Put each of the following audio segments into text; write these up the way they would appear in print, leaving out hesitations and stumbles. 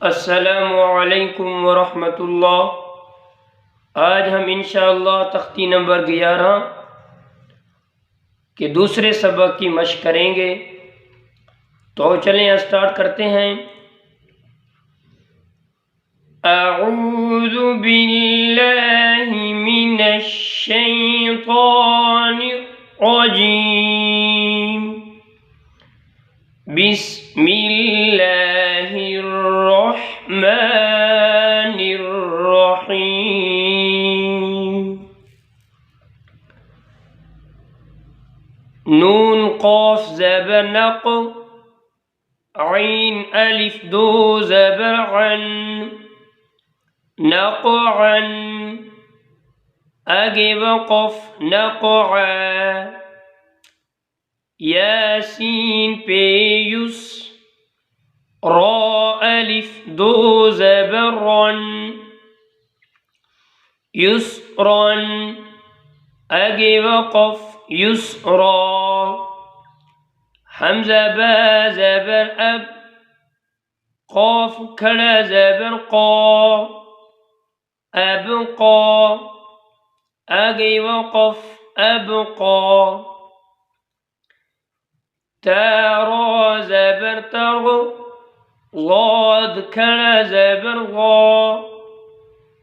अस्सलामुअलैकुम वरहमतुल्लाह। आज हम इंशाअल्लाह तख्ती नंबर 11 के दूसरे सबक की मशक करेंगे। तो चलें स्टार्ट करते हैं। अऊज़ु बिल्लाहि मिनश शैतानिर रजीम। बिस्मिल्लाहिर रहमानिर रहीम। नून क़ाफ ज़बर नक़, ऐन अलिफ दो ज़बर अन, नक़अन, आगे वक़फ़ नक़अ, यासीन पेयुस, रा अलिफ दो ज़बर रन, युस्रन, आगे वक़फ़ युस्रा, हमज़ा बा ज़बर अब, क़ाफ खड़ा ज़बर क़ा, अबक़ा, आगे वक़फ़ अबक़ा, ता रा ज़बर तर, ज़ाद खड़ा ज़बर ग़ा,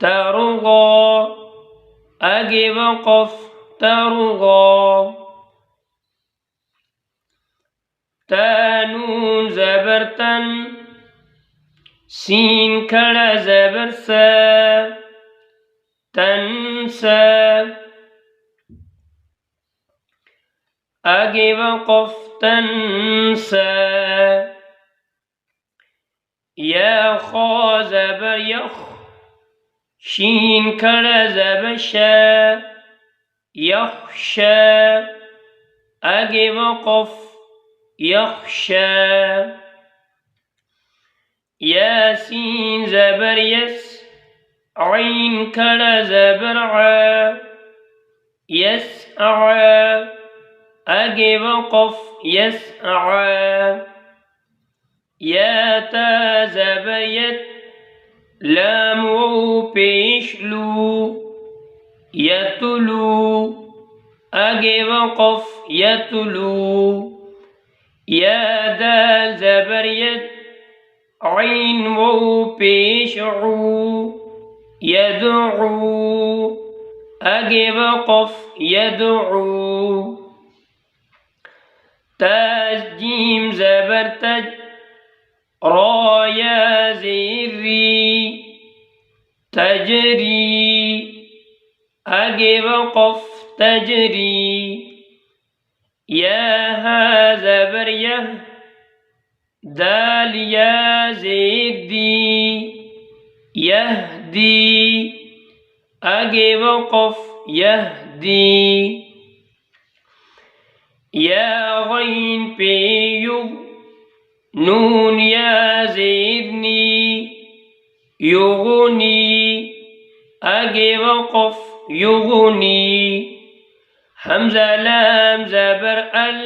तरग़ा, आगे वक़फ़ तरग़ा, ता नून ज़बर तन, सीन खड़ा ज़बर सा, तनसा, आगे वक़फ़ तनसा, या खा ज़बर यख, शीन खड़ा ज़बर शा, यख्शा, आगे वक़फ़ यख्शा, यासीन ज़बर यस, ऐन खड़ा ज़बर आ, यसअ, आगे वक़फ़ यसअ, या ता ज़बर यत, लाम वाव पेश लू, यतलू, आगे वक़फ़ यतलू, या दाल ज़बर यद, ऐन वाव पेश ऊ, यदऊ, आगे वक़फ़ यदऊ, ता जीम ज़बर तज, रा या ज़ेर री, तजरी, आगे वक़फ़ तजरी, या हा ज़बर यह, दाल या ज़ेर दी, यहदी, आगे वक़फ़ यहदी, या गैन पे युग, नून या ज़ेरनी, युगनी, आगे वक़फ़ युगनी, हमज़ा लाम ज़बर अल,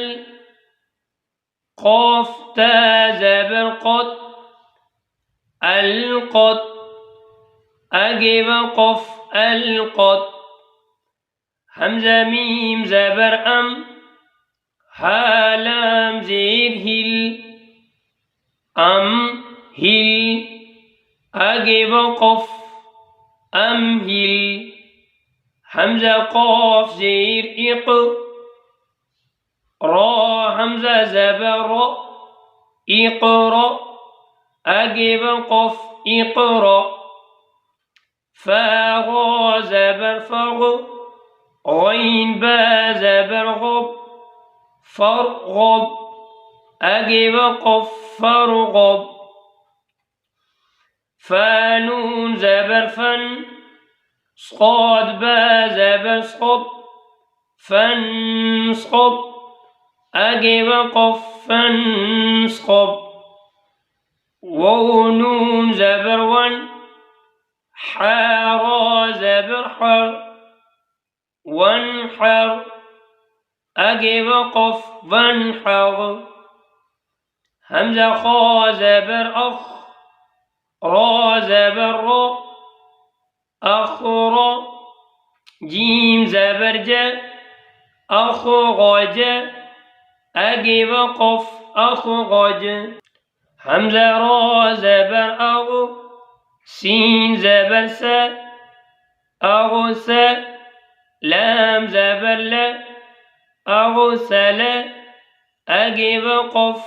क़ाफ ता ज़बर क़त, अलक़त, आगे वक़फ़ अलक़त, हमज़ा मीम ज़बर अम, हा लाम ज़ेर हिल, अम हिल, आगे वक़फ़ अमहिल, हमज़ा क़ाफ ज़ेर इक़, रा हमज़ा ज़बर र, इक़रा, आगे वक़फ़ इक़रा, फ़ा रा ज़बर फ़ग़, गैन बा ज़बर ग़ब, फ़रग़ब, आगे वक़फ़ फ़रग़ब, फ़ा नून ज़बर फ़न, صاد با ज़बर صب, फन्स्क़ब, आगे वक़फ़ फन्स्क़ब, वाव नून ज़बर वन, हा रा ज़बर हर, वनहर, आगे वक़फ़ वनहर, हमज़ा खा ज़बर अख, را زبر را أخرى جيم زبر جا أخرج أجيب قف أخرج همزة را زبر أغو سين زبر س أغس لام زبر ل أغسل أجيب قف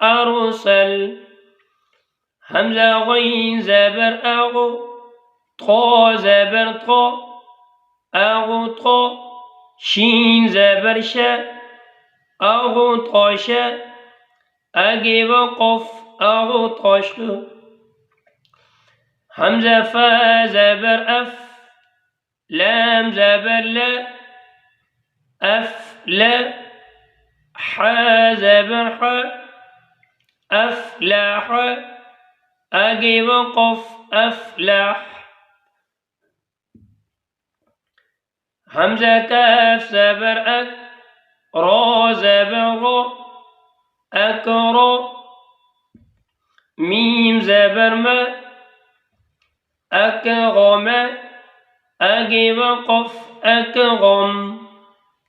أرسل همزة غين زبر أغو طا زبر طا أغو طا شين زبر ش أغو طاش أجيب قف أغو طاش همزة فا زبر أف لام زبر لا أف لا حا زبر حا أفلح أجيب قف أفلح همزة كاف زبر أك را زبر را أكرا ميم زبر ما أكغم أجيب قف أكغم